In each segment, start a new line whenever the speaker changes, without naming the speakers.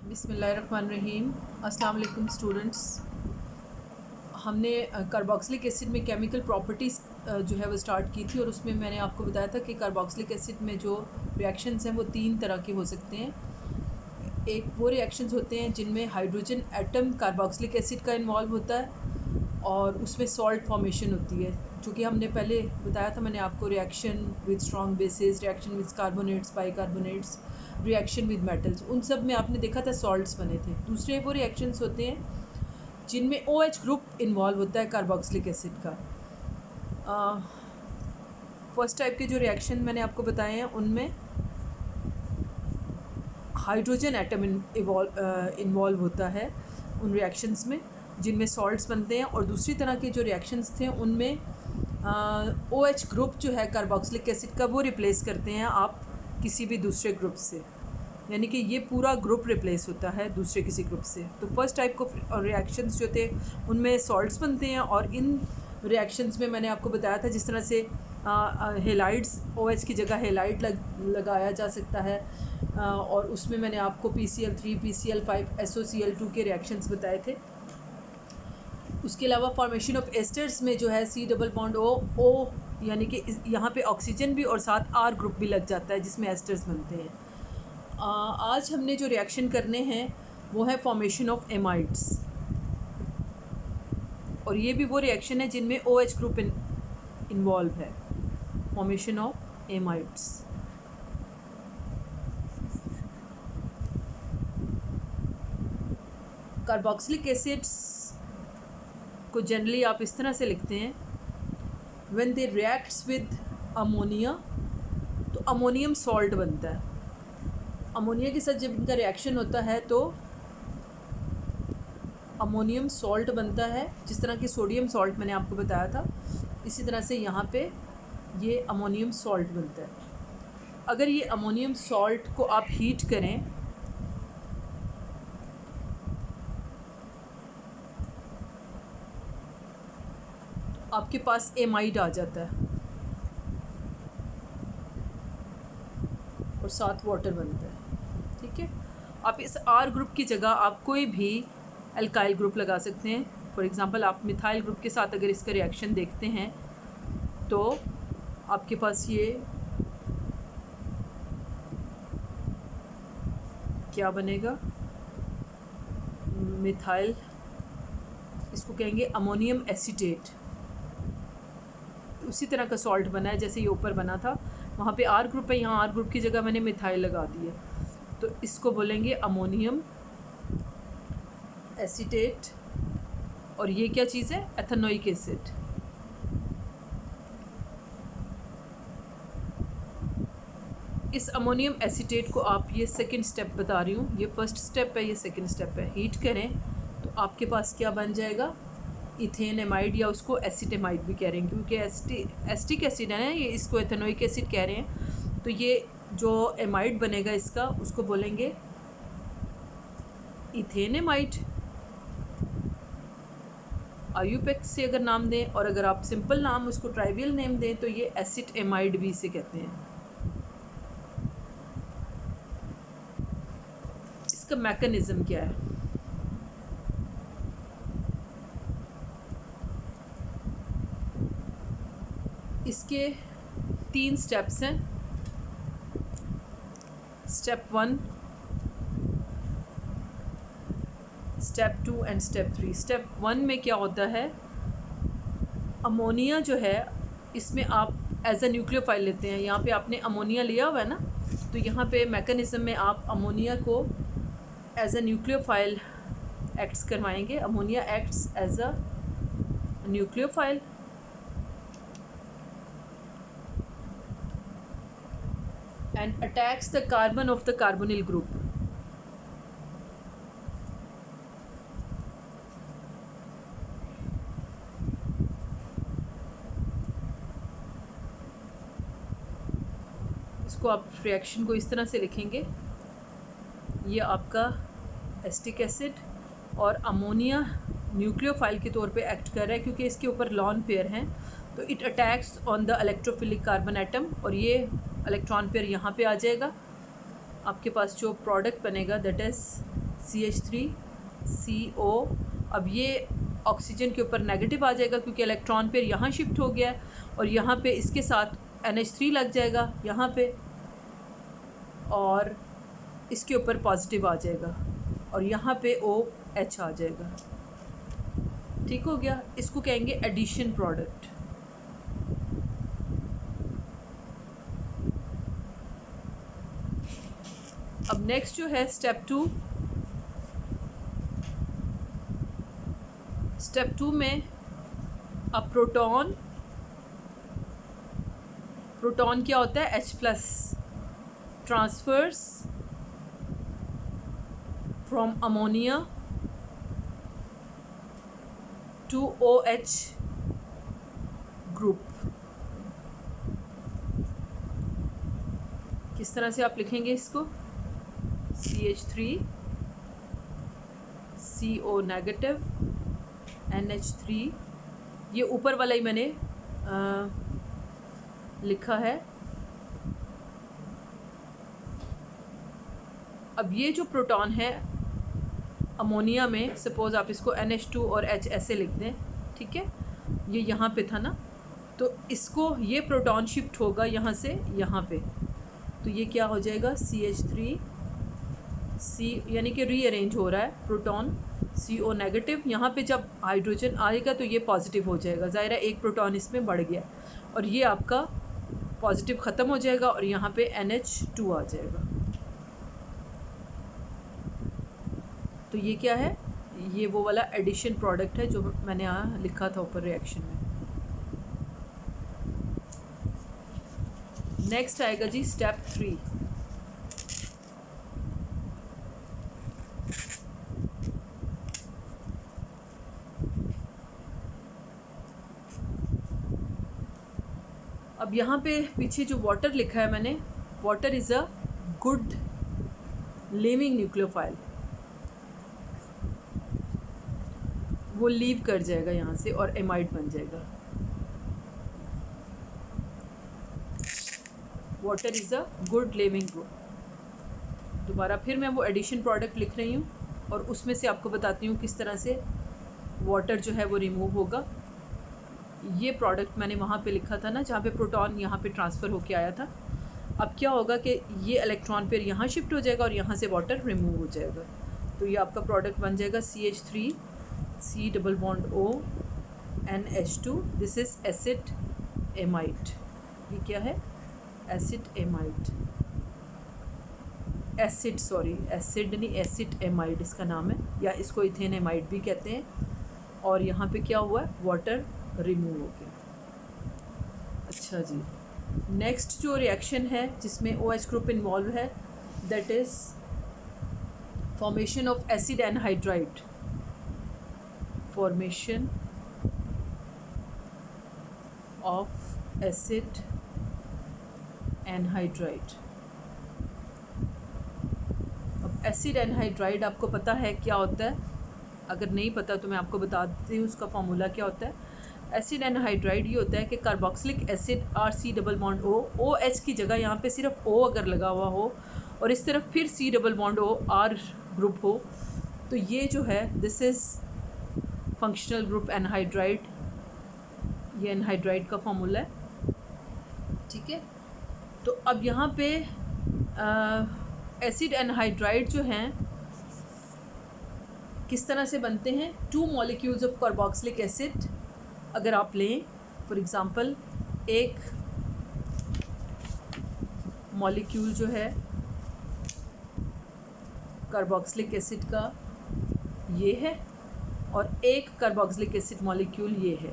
बिस्मिल्लाहिर्रहमानिर्रहीम। अस्सलाम वालेकुम स्टूडेंट्स। हमने कार्बोक्सिलिक एसिड में केमिकल प्रॉपर्टीज़ जो है वो स्टार्ट की थी और उसमें मैंने आपको बताया था कि कार्बोक्सिलिक एसिड में जो रिएक्शंस हैं वो 3 तरह के हो सकते हैं। एक वो रिएक्शंस होते हैं जिनमें हाइड्रोजन एटम कार्बोक्सिलिक एसिड का इन्वॉल्व होता है और उसमें सॉल्ट फॉर्मेशन होती है, जो कि हमने पहले बताया था मैंने आपको। Reaction with strong bases, reaction with carbonates, bicarbonates, reaction with metals, उन सब में आपने देखा था सॉल्ट्स बने थे। दूसरे वो रिएक्शंस होते हैं जिनमें OH ग्रुप इन्वॉल्व होता है कार्बोक्सिलिक एसिड का। फर्स्ट टाइप के जो रिएक्शन मैंने आपको बताए हैं उनमें हाइड्रोजन एटम इन्वॉल्व होता है उन रिएक्शंस में जिनमें सॉल्ट्स बनते हैं, और दूसरी तरह के जो रिएक्शंस थे उनमें OH ग्रुप जो है कार्बोक्सिलिक एसिड का वो रिप्लेस करते हैं आप किसी भी दूसरे ग्रुप से, यानी कि ये पूरा ग्रुप रिप्लेस होता है दूसरे किसी ग्रुप से। तो फर्स्ट टाइप को रिएक्शंस जो थे उनमें सॉल्ट्स बनते हैं, और इन रिएक्शंस में मैंने आपको बताया था जिस तरह से हेलाइड्स, OH की जगह हेलाइड लगाया जा सकता है, और उसमें मैंने आपको PCl3, PCl5, SOCl2 के रिएक्शंस बताए थे। उसके अलावा फॉर्मेशन ऑफ एस्टर्स में जो है C डबल बॉन्ड O, यानी कि यहाँ पे ऑक्सीजन भी और साथ R ग्रुप भी लग जाता है जिसमें एस्टर्स बनते हैं। आज हमने जो रिएक्शन करने हैं वो है फॉर्मेशन ऑफ एमाइड्स, और ये भी वो रिएक्शन है जिनमें OH ग्रुप इन्वॉल्व है। Formation of amides. Carboxylic acids को जनरली आप इस तरह से लिखते हैं, when they reacts with ammonia, तो अमोनियम सॉल्ट बनता है। अमोनिया के साथ जब इनका रिएक्शन होता है तो अमोनियम सॉल्ट बनता है, जिस तरह की सोडियम सॉल्ट मैंने आपको बताया था, इसी तरह से यहाँ पे ये अमोनियम सॉल्ट बनता है। अगर ये अमोनियम सॉल्ट को आप हीट करें तो आपके पास एमाइड आ जाता है और साथ वाटर बनता है। ठीक है, आप इस R ग्रुप की जगह आप कोई भी एल्काइल ग्रुप लगा सकते हैं। फॉर एग्ज़ाम्पल आप मिथाइल ग्रुप के साथ अगर इसका रिएक्शन देखते हैं तो आपके पास ये क्या बनेगा, मिथाइल, इसको कहेंगे अमोनियम एसीटेट। उसी तरह का सॉल्ट बना है जैसे ये ऊपर बना था, वहाँ पे R ग्रुप है, यहाँ R ग्रुप की जगह मैंने मिथाइल लगा दी है, तो इसको बोलेंगे अमोनियम एसीटेट। और ये क्या चीज़ है, एथेनोइक एसिड। इस अमोनियम एसीटेट को आप, ये सेकंड स्टेप बता रही हूँ, ये फर्स्ट स्टेप है, ये सेकंड स्टेप है। हीट करें तो आपके पास क्या बन जाएगा, इथेन एमाइड, या उसको एसिटेमाइड भी कह रहे हैं क्योंकि एस्टिक एसिड है ना ये, इसको एथेनोइक एसिड कह रहे हैं। तो ये जो एमाइड बनेगा इसका, उसको बोलेंगे इथेन एमाइड। IUPAC से अगर नाम दें, और अगर आप सिंपल नाम उसको ट्राइवियल नेम दें तो ये एसिड एमाइड भी इसे कहते हैं। इसका मैकेनिज्म क्या है, इसके 3 स्टेप्स हैं। Step 1, step 2 and step 3। Step 1 में क्या होता है, अमोनिया जो है इसमें आप एज अ न्यूक्लियोफाइल लेते हैं। यहाँ पे आपने अमोनिया लिया हुआ है ना, तो यहाँ पे मैकेनिज्म में आप अमोनिया को एज अ न्यूक्लियोफाइल एक्ट्स करवाएंगे। Ammonia acts as a nucleophile and attacks the carbon of the carbonyl group. इसको आप रिएक्शन को इस तरह से लिखेंगे, ये आपका एस्टिक एसिड और अमोनिया न्यूक्लियोफाइल के तौर पे एक्ट कर रहा है क्योंकि इसके ऊपर लॉन पेयर हैं, तो it attacks on the electrophilic carbon atom, और ये इलेक्ट्रॉन पेयर यहाँ पे आ जाएगा। आपके पास जो प्रोडक्ट बनेगा दैट इज़ CH3CO। अब ये ऑक्सीजन के ऊपर नेगेटिव आ जाएगा क्योंकि इलेक्ट्रॉन पेयर यहाँ शिफ्ट हो गया है, और यहाँ पे इसके साथ NH3 लग जाएगा यहाँ पे, और इसके ऊपर पॉजिटिव आ जाएगा, और यहाँ पे OH आ जाएगा। ठीक हो गया। इसको कहेंगे एडिशन प्रोडक्ट। अब नेक्स्ट जो है स्टेप 2। स्टेप 2 में अब प्रोटॉन क्या होता है? H+ transfers from ammonia to OH group. किस तरह से आप लिखेंगे इसको? CH3CO नेगेटिव NH3, ये ऊपर वाला ही मैंने लिखा है। अब ये जो प्रोटॉन है अमोनिया में, सपोज़ आप इसको NH2 और H ऐसे लिख दें, ठीक है, ये यहाँ पे था ना, तो इसको ये प्रोटॉन शिफ्ट होगा यहाँ से यहाँ पे, तो ये क्या हो जाएगा? CH3C, यानी कि रीअरेंज हो रहा है प्रोटॉन। CO नेगेटिव, यहाँ पे जब हाइड्रोजन आएगा तो ये पॉजिटिव हो जाएगा, ज़ाहिर है एक प्रोटॉन इसमें बढ़ गया, और ये आपका पॉजिटिव ख़त्म हो जाएगा और यहाँ पे NH2 आ जाएगा। तो ये क्या है? ये वो वाला एडिशन प्रोडक्ट है जो मैंने यहाँ लिखा था ऊपर रिएक्शन में। नेक्स्ट आएगा जी स्टेप 3। अब यहाँ पे पीछे जो वाटर लिखा है मैंने, water is a good living nucleophile, वो लीव कर जाएगा यहाँ से और एमाइड बन जाएगा। Water is a good leaving group. दोबारा फिर मैं वो एडिशन प्रोडक्ट लिख रही हूँ और उसमें से आपको बताती हूँ किस तरह से वाटर जो है वो रिमूव होगा। ये प्रोडक्ट मैंने वहाँ पे लिखा था ना, जहाँ पे प्रोटॉन यहाँ पे ट्रांसफ़र होके आया था। अब क्या होगा कि ये इलेक्ट्रॉन पेयर यहाँ शिफ्ट हो जाएगा और यहाँ से वाटर रिमूव हो जाएगा, तो ये आपका प्रोडक्ट बन जाएगा CH3C double bond O NH2। This is acid amide. ये क्या है? एसिड एमाइड, एसिड नहीं, एसिड एमाइड इसका नाम है, या इसको इथेन एमाइड भी कहते हैं। और यहाँ पे क्या हुआ है? वाटर रिमूव हो गया। अच्छा जी, नेक्स्ट जो रिएक्शन है जिसमें OH ग्रुप इन्वॉल्व है, that is formation of acid anhydride. Formation of acid anhydride. अब एसिड एनहाइड्राइड आपको पता है क्या होता है? अगर नहीं पता तो मैं आपको बता देती हूँ उसका फॉर्मूला क्या होता है। एसिड एनहाइड्राइड ये होता है कि carboxylic acid RC double bond O, OH की जगह यहाँ पे सिर्फ O अगर लगा हुआ हो और इस तरफ फिर C double bond O R group हो, तो ये जो है this is functional group anhydride. ये एनहाइड्राइड का फॉर्मूला है, ठीक है। तो अब यहाँ पे एसिड एनहाइड्राइड जो हैं किस तरह से बनते हैं? 2 मॉलिक्यूल्स ऑफ कार्बोक्सिलिक एसिड अगर आप लें, फॉर एग्ज़ाम्पल एक मॉलिक्यूल जो है कार्बोक्सिलिक एसिड का ये है, और एक कार्बोक्सिलिक एसिड मॉलिक्यूल ये है।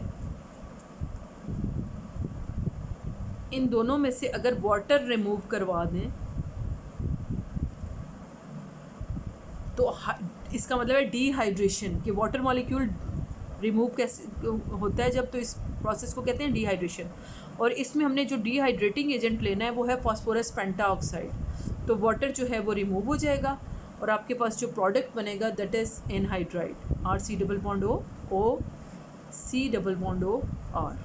इन दोनों में से अगर वाटर रिमूव करवा दें तो इसका मतलब है डिहाइड्रेशन, कि वाटर मॉलिक्यूल रिमूव कैसे होता है जब, तो इस प्रोसेस को कहते हैं डिहाइड्रेशन। और इसमें हमने जो डिहाइड्रेटिंग एजेंट लेना है वो है फास्फोरस पेंटाऑक्साइड। तो वाटर जो है वो रिमूव हो जाएगा और आपके पास जो प्रोडक्ट बनेगा that is anhydride, RC double bond O C double bond O R,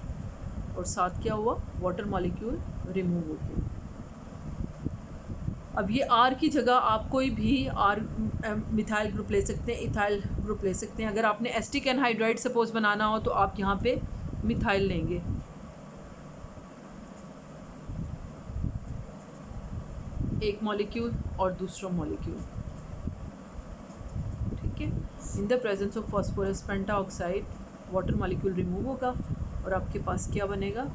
और साथ क्या हुआ? वाटर मॉलिक्यूल रिमूव हो गया। अब ये आर की जगह आप कोई भी आर मिथाइल ग्रुप ले सकते हैं, इथाइल ग्रुप ले सकते हैं। अगर आपने एसिटिक एनहाइड्राइड सपोज बनाना हो तो आप यहाँ पे मिथाइल लेंगे। एक मॉलिक्यूल और दूसरा मॉलिक्यूल, ठीक है। इन the presence of phosphorus pentoxide water molecule remove होगा और आपके पास क्या बनेगा,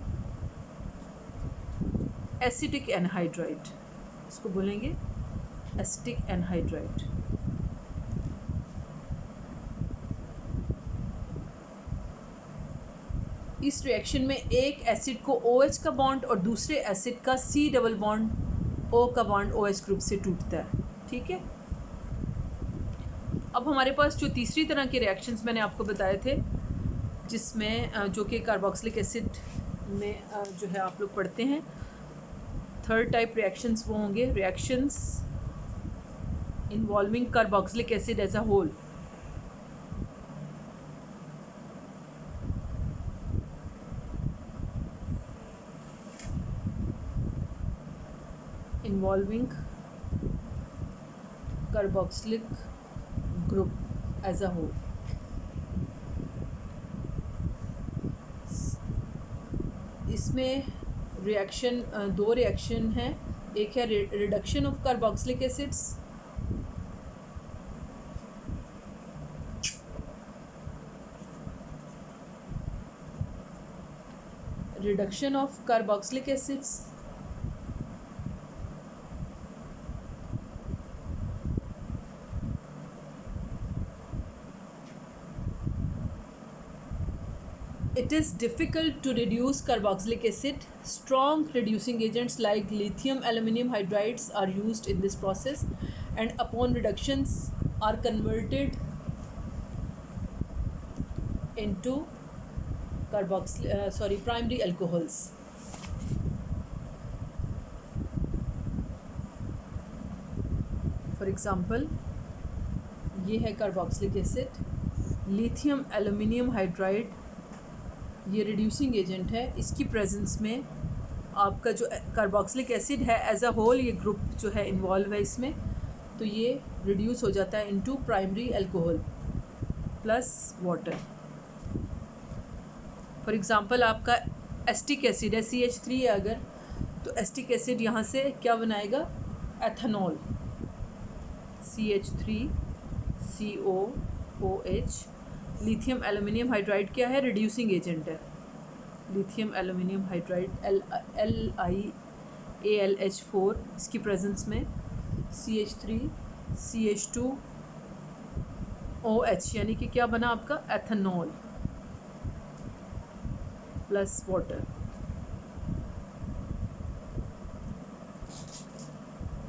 एसिटिक एनहाइड्राइड, इसको बोलेंगे एसिटिक एनहाइड्राइड। इस रिएक्शन में एक एसिड को OH का बॉन्ड और दूसरे एसिड का C डबल बॉन्ड O का बॉन्ड OH ग्रुप से टूटता है, ठीक है। अब हमारे पास जो तीसरी तरह के रिएक्शंस मैंने आपको बताए थे, जिसमें जो कि कार्बोक्सिलिक एसिड में जो है आप लोग पढ़ते हैं, थर्ड टाइप रिएक्शंस वो होंगे reactions involving carboxylic acid as a whole. Involving carboxylic group as a whole. इसमें रिएक्शन दो रिएक्शन हैं, एक है reduction of carboxylic acids, reduction of carboxylic acids It is difficult to reduce carboxylic acid. Strong reducing agents like lithium aluminium hydrides are used in this process, and upon reductions are converted into primary alcohols. For example, ये है carboxylic acid, lithium aluminium hydride, ये reducing agent है। इसकी presence में आपका जो carboxylic acid है as a whole, ये ग्रुप जो है इन्वॉल्व है इसमें, तो ये रिड्यूस हो जाता है into primary alcohol plus water. For example आपका एसिटिक एसिड है CH3 है अगर, तो एसिटिक एसिड यहाँ से क्या बनाएगा, ethanol, CH3COOH। Lithium aluminium hydride क्या है, रिड्यूसिंग एजेंट है। लिथियम एल्यूमिनियम हाइड्राइड LiAlH4, इसकी प्रेजेंस में CH3CH2OH, यानी कि क्या बना आपका, एथेनॉल प्लस वाटर।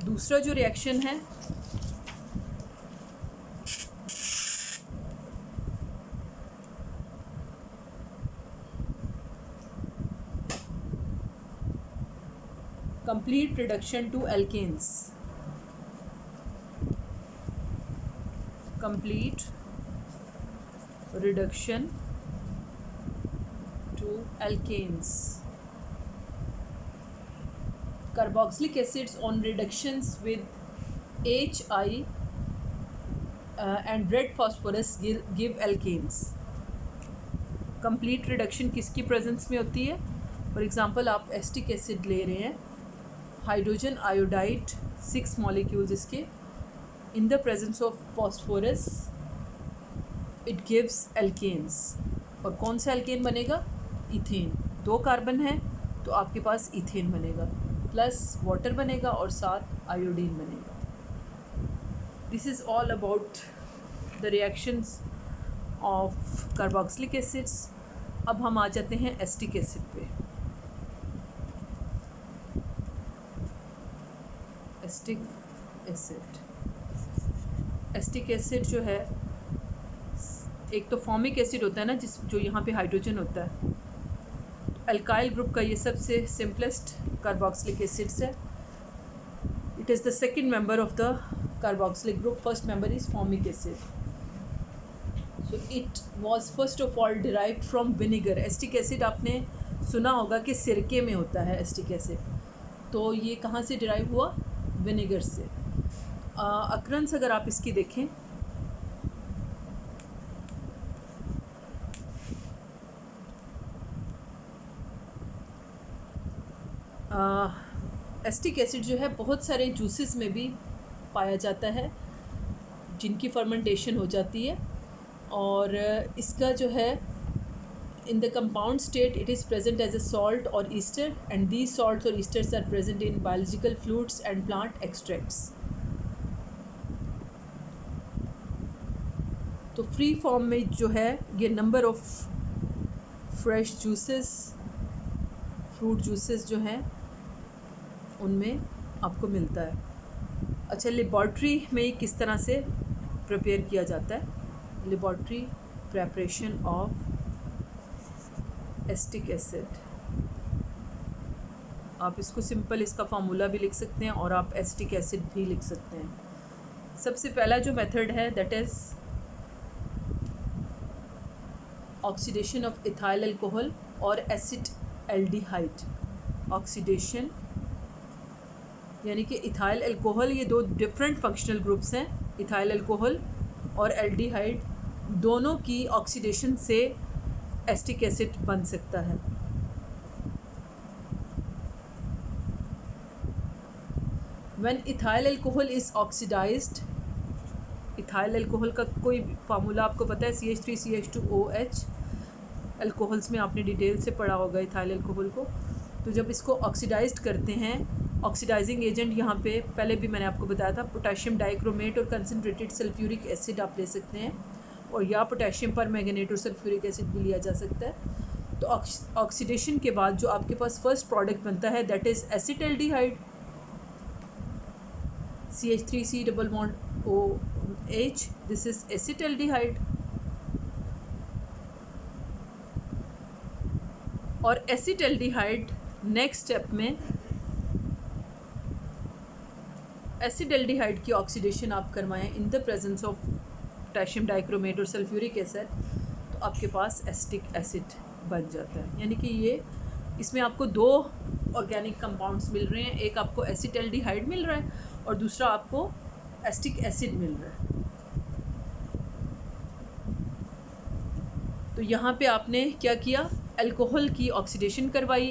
दूसरा जो रिएक्शन है complete reduction to alkanes, complete reduction to alkanes. Carboxylic acids on reductions with HI and red phosphorus give alkanes. complete reduction किसकी प्रेजेंस में होती है, फॉर एग्जांपल आप एसिटिक एसिड ले रहे हैं, हाइड्रोजन आयोडाइड 6 मॉलिक्यूल्स इसके, in the presence of phosphorus it gives alkanes. और कौन सा एल्केन बनेगा, इथेन। 2 कार्बन है तो आपके पास इथेन बनेगा, प्लस वाटर बनेगा और साथ आयोडीन बनेगा। This is all about the reactions of carboxylic acids. अब हम आ जाते हैं एसिटिक एसिड पे। एसिटिक एसिड जो है, एक तो फॉर्मिक एसिड होता है ना, जो यहाँ पे हाइड्रोजन होता है, अल्काइल ग्रुप का ये सबसे सिंपलेस्ट कार्बोक्सिलिक एसिड्स है। It is the second member of the carboxylic group, first member is formic acid. So it was first of all derived from vinegar. Acetic acid आपने सुना होगा कि सिरके में होता है एसिटिक एसिड, तो ये कहाँ से डिराइव हुआ, विनेगर से। अक्रंस अगर आप इसकी देखें, एसिटिक एसिड जो है बहुत सारे जूसेस में भी पाया जाता है जिनकी फर्मेंटेशन हो जाती है, और इसका जो है in the compound state it is present as a salt or ester, and these salts or esters are present in biological fluids and plant extracts. तो फ्री फॉर्म में जो है ये number of fresh juices, fruit juices जो हैं उनमें आपको मिलता है। अच्छा, लेबॉर्ट्री में किस तरह से प्रिपेयर किया जाता है? Laboratory preparation of acetic acid, आप इसको सिंपल इसका फार्मूला भी लिख सकते हैं और आप एसिटिक एसिड भी लिख सकते हैं। सबसे पहला जो मेथड है that is oxidation of ethyl alcohol और एसिड एल्डिहाइड। ऑक्सीडेशन यानी कि इथाइल अल्कोहल, ये दो डिफरेंट फंक्शनल ग्रुप्स हैं, इथाइल अल्कोहल और एल्डिहाइड, दोनों की ऑक्सीडेशन से एसिटिक एसिड बन सकता है। When ethyl alcohol is oxidised, ethyl alcohol का कोई फार्मूला आपको पता है, CH3CH2OH। अल्कोहल्स में आपने डिटेल से पढ़ा होगा इथाइल अल्कोहल को। तो जब इसको ऑक्सीडाइज्ड करते हैं, ऑक्सीडाइजिंग एजेंट यहाँ पे पहले भी मैंने आपको बताया था, पोटेशियम डाइक्रोमेट और कंसनट्रेटेड सल्फ्यूरिक एसिड आप ले सकते हैं, और या पोटेशियम पर मैंगनेट और सल्फ्यूरिक एसिड भी लिया जा सकता है। तो ऑक्सीडेशन के बाद जो आपके पास फर्स्ट प्रोडक्ट बनता है that is acetaldehyde, CH3C double bond OH, this is acetaldehyde. और एसिटाल्डिहाइड नेक्स्ट स्टेप में एसिटाल्डिहाइड की ऑक्सीडेशन आप करवाएं इन the presence of potassium dichromate और सल्फ्यूरिक एसिड, तो आपके पास एसिटिक एसिड बन जाता है। यानी कि ये इसमें आपको दो ऑर्गेनिक कंपाउंड्स मिल रहे हैं, एक आपको एसिटाल्डिहाइड मिल रहा है और दूसरा आपको एसिटिक एसिड मिल रहा है। तो यहाँ पे आपने क्या किया, अल्कोहल की ऑक्सीडेशन करवाई,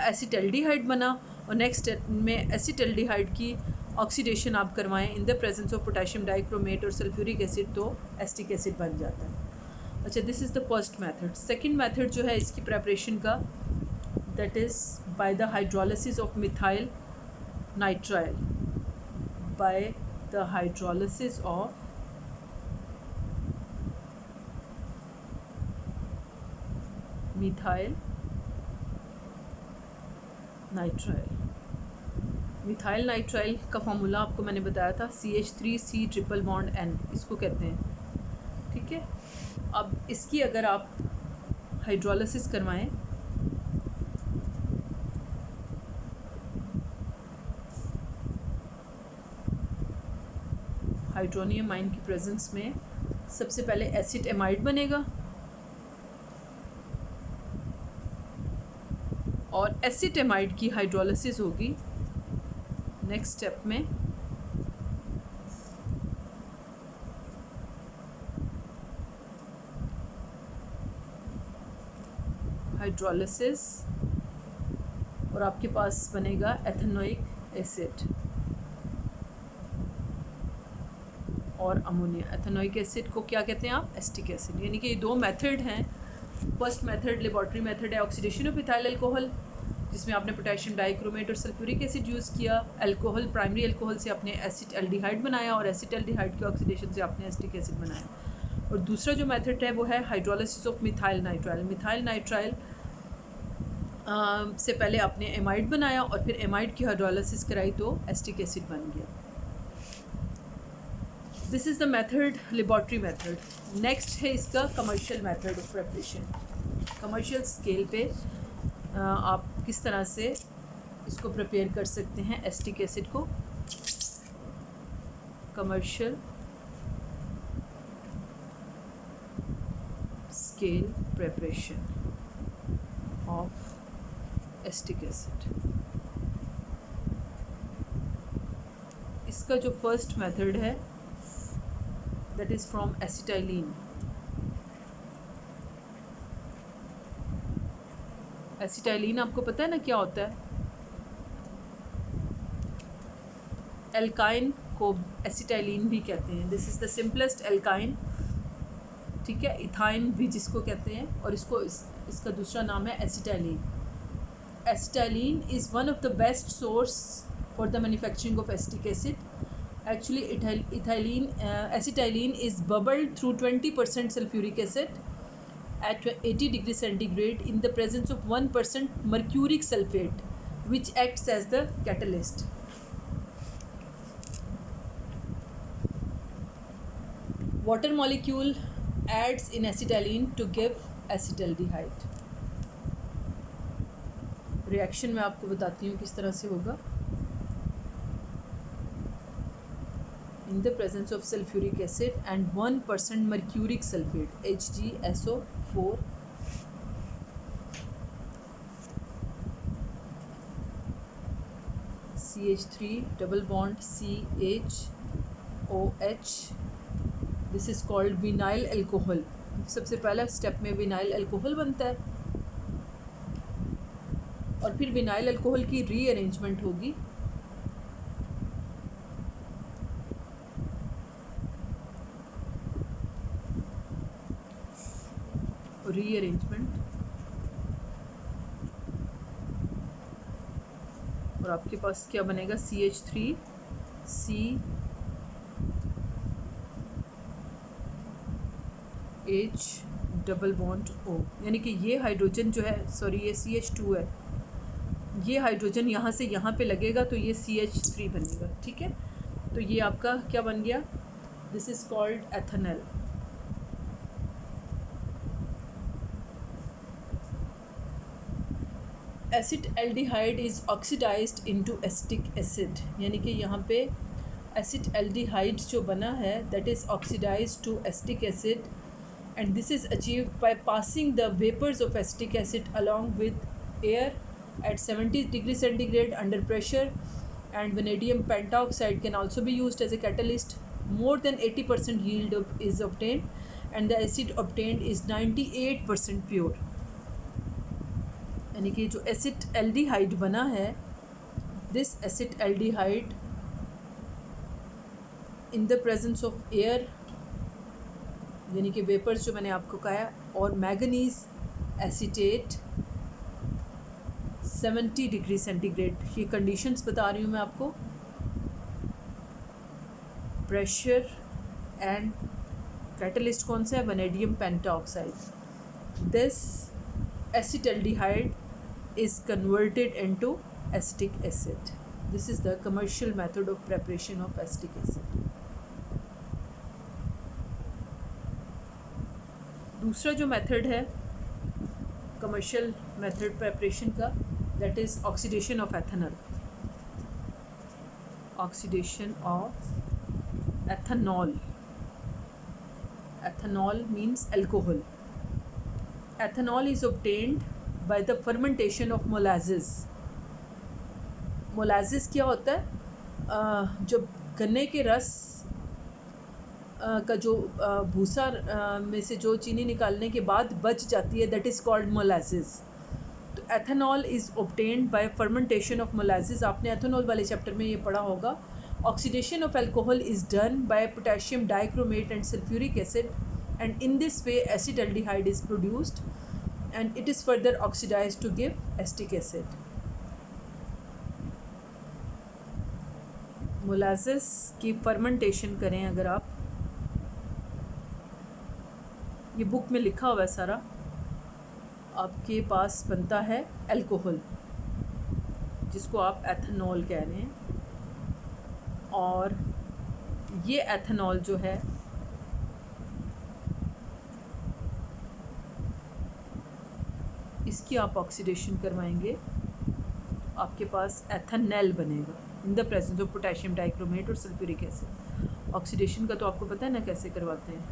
एसिटाल्डिहाइड बना, और नेक्स्ट स्टेप में एसिटाल्डिहाइड की ऑक्सीडेशन आप करवाएं इन the presence of potassium dichromate और सल्फ्यूरिक एसिड, तो एसिटिक एसिड बन जाता है। अच्छा, this is the first method. Second method जो है इसकी प्रेपरेशन का, that is by the hydrolysis of methyl nitrile, by the hydrolysis of methyl nitrile. Methyl nitrile का फार्मूला आपको मैंने बताया था, CH3C ट्रिपल बॉन्ड N, इसको कहते हैं। ठीक है, अब इसकी अगर आप हाइड्रोलिसिस करवाएं, हाइड्रोनियम आयन की प्रेजेंस में, सबसे पहले एसिड एमाइड बनेगा, और एसिड एमाइड की हाइड्रोलिसिस होगी नेक्स्ट स्टेप में हाइड्रोलिसिस, और आपके पास बनेगा एथेनोइक एसिड और अमोनिया। एथेनोइक एसिड को क्या कहते हैं आप, एसिटिक एसिड। यानी कि ये दो मेथड हैं। फर्स्ट मेथड लेबॉर्ट्री मेथड है ऑक्सीडेशन ऑफ इथाइल अल्कोहल, जिसमें आपने पोटेशियम डाइक्रोमेट और सल्फ्यूरिक एसिड यूज़ किया। अल्कोहल, प्राइमरी अल्कोहल से आपने एसिटाल्डिहाइड बनाया, और एसिटाल्डिहाइड की ऑक्सीडेशन से आपने एसिटिक एसिड बनाया। और दूसरा जो मेथड है वो है hydrolysis of methyl nitrile. Methyl nitrile से पहले आपने एमाइड बनाया और फिर एमाइड की हाइड्रोलिसिस कराई तो एसिटिक एसिड बन गया। This is the method, laboratory method. Next है इसका commercial method of preparation. Commercial scale पे आप किस तरह से इसको प्रिपेयर कर सकते हैं एसिटिक एसिड को। Commercial scale preparation of acetic acid. इसका जो फर्स्ट मेथड है that is from acetylene. Acetylene आपको पता है ना क्या होता है? एल्काइन को एसिटाइलिन भी कहते हैं। This is the simplest alkyne, ठीक है, इथाइन भी जिसको कहते हैं, और इसका दूसरा नाम है acetylene. Acetylene is one of the best source for the manufacturing of acetic acid. Actually, acetylene is bubbled through 20% sulfuric acid at 80 degrees centigrade in the presence of 1% mercuric sulfate, which acts as the catalyst. Water molecule adds in acetylene to give acetaldehyde. Reaction मैं आपको बताती हूँ किस तरह से होगा। In the presence of sulfuric acid and 1% mercuric sulfate, HgSO4, CH3 double bond CHOH. This is called vinyl alcohol. सबसे पहला स्टेप में विनाइल अल्कोहल बनता है और फिर विनाइल अल्कोहल की रीअरेंजमेंट होगी। रीअरेंजमेंट, और आपके पास क्या बनेगा? CH3 CH double bond O, यानी कि ये हाइड्रोजन जो है, सॉरी ये CH2 है, ये हाइड्रोजन यहाँ से यहाँ पे लगेगा तो ये CH3 बनेगा, ठीक है। तो ये आपका क्या बन गया? This is called ethanol. Acetaldehyde is oxidised into acetic acid, यानी कि यहाँ पे एसिटल्डिहाइड जो बना है that is oxidised to acetic acid, and this is achieved by passing the vapours of acetic acid along with air at 70 degrees centigrade under pressure, and vanadium pentoxide can also be used as a catalyst. More than 80% yield is obtained, and the acid obtained is 98% pure. यानी कि जो acetaldehyde बना है, this acetaldehyde in the presence of air, यानी कि vapours जो मैंने आपको कहा, और मैंगनीज एसीटेट 70 डिग्री सेंटीग्रेड, ये कंडीशंस बता रही हूँ मैं आपको, प्रेशर एंड कैटलिस्ट कौन सा है? Vanadium pentoxide. This acetaldehyde is converted into acetic acid. This is the commercial method of preparation of acetic acid. दूसरा जो मेथड है कमर्शियल मेथड प्रेपरेशन का, that is oxidation of ethanol. Oxidation of ethanol, ethanol means alcohol. Ethanol is obtained by the fermentation of molasses. मोलाजेस क्या होता है? जब गन्ने के रस का जो भूसा में से जो चीनी निकालने के बाद बच जाती है, दैट इज़ कॉल्ड मोलाजेस। तो ethanol is obtained by fermentation of molasses। आपने एथेनॉल वाले चैप्टर में ये पढ़ा होगा। Oxidation of alcohol is done by potassium dichromate and sulphuric acid, and in this way acetaldehyde is produced and it is further oxidized to give acetic acid. Molasses की fermentation करें अगर आप, ये बुक में लिखा हुआ है सारा, आपके पास बनता है अल्कोहल जिसको आप एथेनॉल कह रहे हैं, और ये एथेनॉल जो है इसकी आप ऑक्सीडेशन करवाएंगे, आपके पास एथेनॉल बनेगा इन the presence of potassium dichromate और सल्फ्यूरिक एसिड। ऑक्सीडेशन का तो आपको पता है ना कैसे करवाते हैं।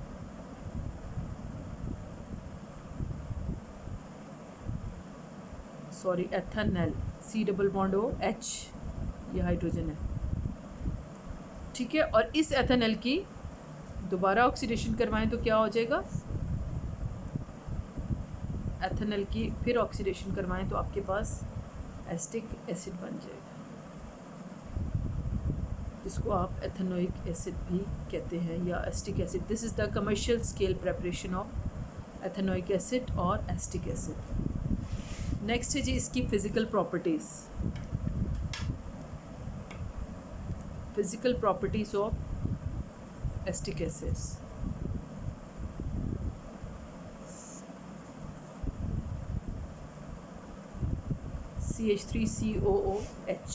Sorry, ethanol, C double bond O H, ये हाइड्रोजन है। ठीक है। और इस एथेनॉल की दोबारा ऑक्सीडेशन करवाएं तो क्या हो जाएगा, एथेनॉल की फिर ऑक्सीडेशन करवाएं तो आपके पास एसिटिक एसिड बन जाएगा, जिसको आप एथेनोइक एसिड भी कहते हैं या acetic acid. This is the commercial scale preparation of ethanoic acid और एसिटिक एसिड। नेक्स्ट है जी इसकी physical properties, physical properties of acetic acids. CH3COOH।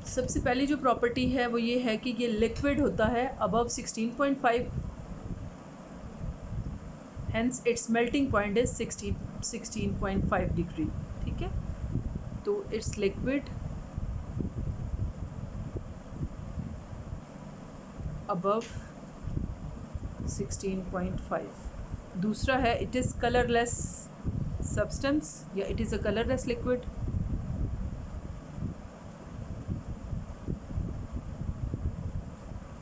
सबसे पहली जो प्रॉपर्टी है वो ये है कि ये लिक्विड होता है above 16.5, hence it's melting point is 16.5 degree. ठीक है, तो इट्स लिक्विड अबव 16.5। दूसरा है इट इज़ कलरलेस सब्सटेंस या it is a colourless liquid.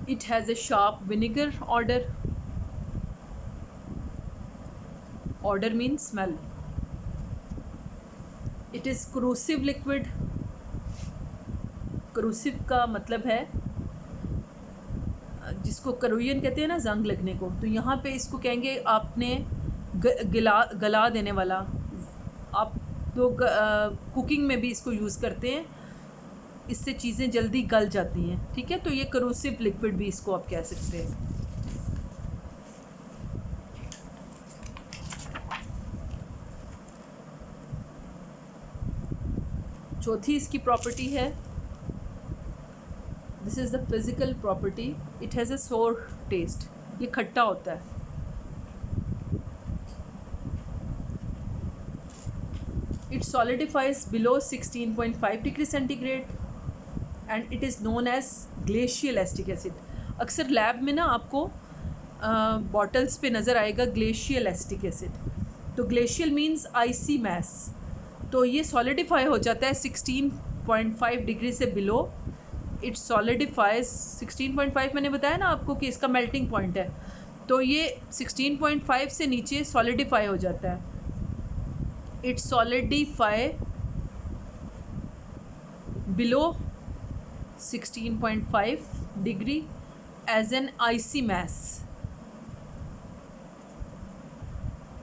It has a sharp vinegar odor. Odor means smell. It is corrosive liquid. Corrosive का मतलब है जिसको करोयन कहते हैं ना, जंग लगने को, तो यहाँ पे इसको कहेंगे आपने गला देने वाला। आप तो कुकिंग में भी इसको यूज़ करते हैं, इससे चीज़ें जल्दी गल जाती हैं। ठीक है, तो ये करोसिव लिक्विड भी इसको आप कह सकते हैं। चौथी इसकी प्रॉपर्टी है, this is the physical property, it has a sour taste. ये खट्टा होता है। It solidifies below 16.5 degree centigrade and it is known as glacial acetic acid. अक्सर लैब में ना आपको बॉटल्स पे नज़र आएगा ग्लेशियल एसिटिक एसिड। तो ग्लेशियल मीन्स आइसी मैस, तो ये सॉलिडिफाई हो जाता है 16.5 डिग्री से बिलो। इट सॉलिडिफाइज 16.5, मैंने बताया ना आपको कि इसका मेल्टिंग पॉइंट है, तो ये 16.5 से नीचे सॉलिडिफाई हो जाता है। It solidify below 16.5 degree as an icy mass,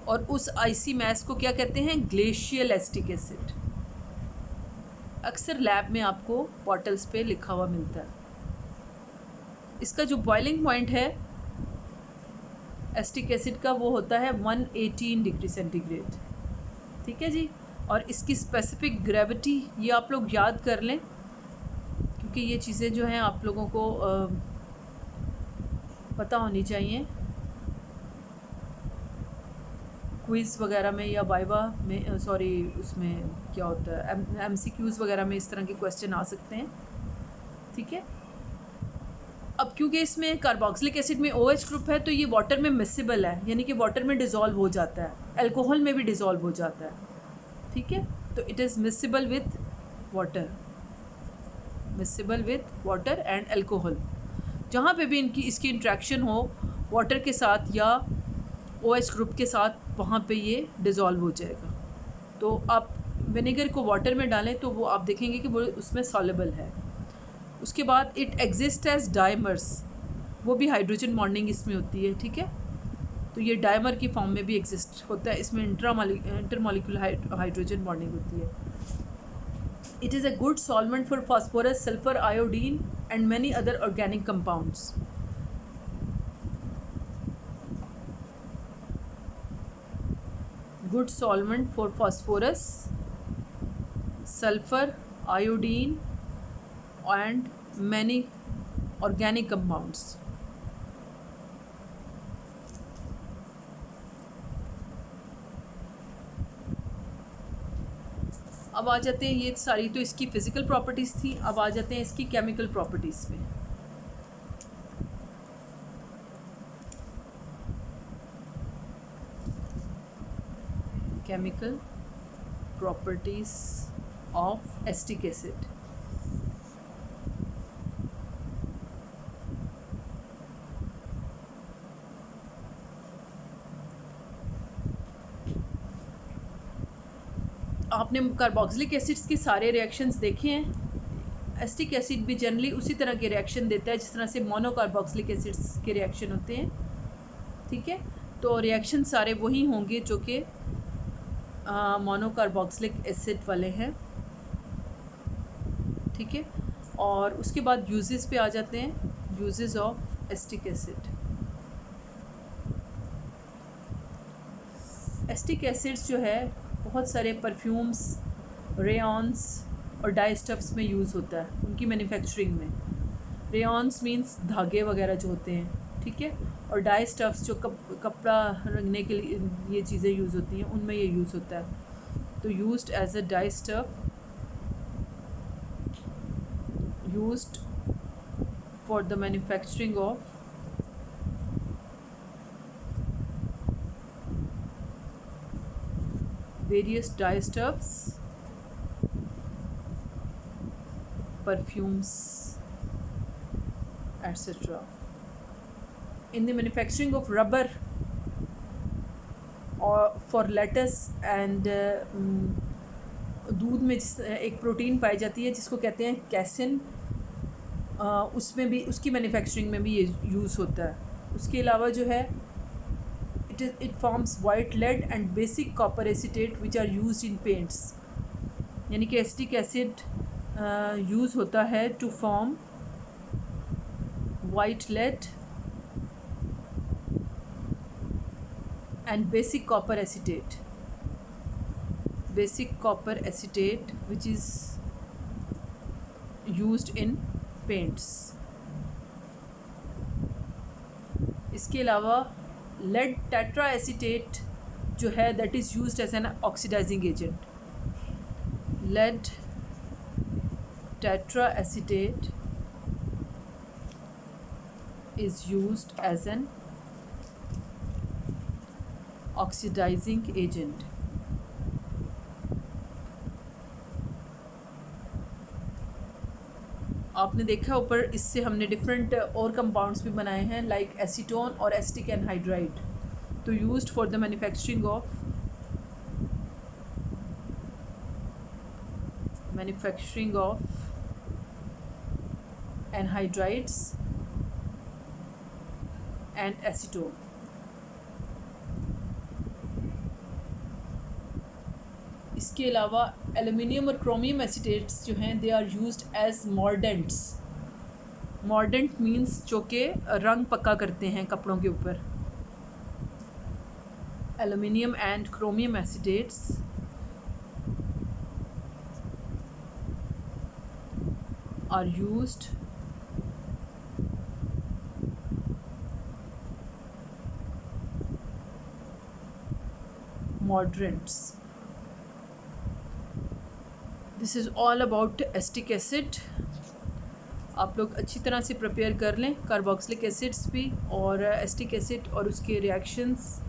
और उस आइसी मैस को क्या कहते हैं, ग्लेशियल एसिटिक एसिड। अक्सर लैब में आपको बॉटल्स पे लिखा हुआ मिलता है। इसका जो बॉइलिंग पॉइंट है एसिटिक एसिड का वो होता है 118 डिग्री सेंटीग्रेड। ठीक है जी, और इसकी स्पेसिफिक ग्रेविटी ये आप लोग याद कर लें, क्योंकि ये चीज़ें जो हैं आप लोगों को पता होनी चाहिए। क्विज़ वगैरह में या वाइवा में, उसमें क्या होता है, MCQs वगैरह में इस तरह के क्वेश्चन आ सकते हैं। ठीक है, अब क्योंकि इसमें कार्बोक्सिलिक एसिड में OH ग्रुप है, तो ये वाटर में मिसिबल है, यानी कि वाटर में डिज़ोल्व हो जाता है, अल्कोहल में भी डिज़ोल्व हो जाता है। ठीक है, तो it is miscible with water, miscible with water and alcohol. जहाँ पे भी इसकी इंट्रैक्शन हो वाटर के साथ या OH ग्रुप के साथ, वहाँ पे ये डिज़ोल्व हो जाएगा। तो आप विनेगर को वाटर में डालें तो वो आप देखेंगे कि वो उसमें सॉलेबल है। उसके बाद इट एग्जिस्ट एज डाइमर्स, वो भी हाइड्रोजन बॉन्डिंग इसमें होती है। ठीक है, तो ये डाइमर की फॉर्म में भी एग्जिस्ट होता है, इसमें इंटरमॉलिक्यूलर हाइड्रोजन बॉन्डिंग होती है। It is a good solvent for phosphorus, sulphur, iodine and many other organic compounds. Good solvent for phosphorus, sulphur, iodine and many organic compounds. अब आ जाते हैं, ये सारी तो इसकी फ़िज़िकल प्रॉपर्टीज़ थी। अब आ जाते हैं इसकी केमिकल प्रॉपर्टीज़ में। Chemical properties of acetic acid. आपने कार्बोक्सिलिक एसिड्स के सारे रिएक्शंस देखे हैं। एसिटिक एसिड भी जनरली उसी तरह के रिएक्शन देता है जिस तरह से मोनोकार्बोक्सिलिक एसिड्स के रिएक्शन होते हैं, ठीक है। तो रिएक्शन सारे वही होंगे जो कि मोनोकार्बोक्सिलिक एसिड वाले हैं, ठीक है। और उसके बाद यूजेस पे आ जाते हैं, uses of acetic acid. Acetic acids जो है बहुत सारे परफ्यूम्स, रेयॉन्स और डाई स्टफ्स में यूज़ होता है उनकी मैन्युफैक्चरिंग में। रेयॉन्स मींस धागे वगैरह जो होते हैं, ठीक है। और डाई स्टफ्स जो कपड़ा रंगने के लिए ये चीज़ें यूज़ होती हैं, उनमें ये यूज़ होता है। तो used as a dye stuff, used for the manufacturing of various dye stuffs, perfumes, etc. In the manufacturing of rubber or for lettuce and दूध में जिस एक प्रोटीन पाई जाती है जिसको कहते हैं कैसिन, उसमें भी, उसकी मैन्युफैक्चरिंग में भी ये यूज़ होता है। उसके अलावा जो है it forms white lead and basic copper acetate which are used in paints। यानी कि एसिटिक एसिड यूज़ होता है to form white lead and basic copper acetate, basic copper acetate which is used in paints। इसके अलावा lead tetra acetate जो है that is used as an oxidising agent. Lead tetra acetate is used as an oxidising agent. आपने देखा ऊपर, इससे हमने different और कंपाउंड्स भी बनाए हैं लाइक एसीटोन और एसिटिक एनहाइड्राइड। तो used for the manufacturing of anhydrides and acetone. इसके अलावा एल्युमिनियम और क्रोमियम एसीटेट्स जो हैं they are used as mordants. Mordant means जो कि रंग पक्का करते हैं कपड़ों के ऊपर। Aluminium and chromium acetates are used mordants. This is all about acetic acid. आप लोग अच्छी तरह से प्रिपेयर कर लें कार्बोक्सिलिक एसिड्स भी और एसिटिक एसिड और उसके रिएक्शंस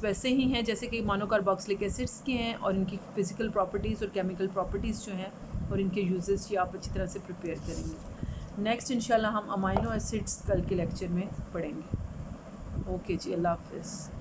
वैसे ही हैं जैसे कि मोनोकार्बोक्सिलिक एसिड्स के हैं, और इनकी फिज़िकल प्रॉपर्टीज़ और केमिकल प्रॉपर्टीज़ जो हैं और इनके यूजेस ये आप अच्छी तरह से प्रिपेयर करेंगे। नेक्स्ट इंशाल्लाह हम अमाइनो एसिड्स कल के लेक्चर में पढ़ेंगे। ओके जी, अल्लाह हाफ़िज़।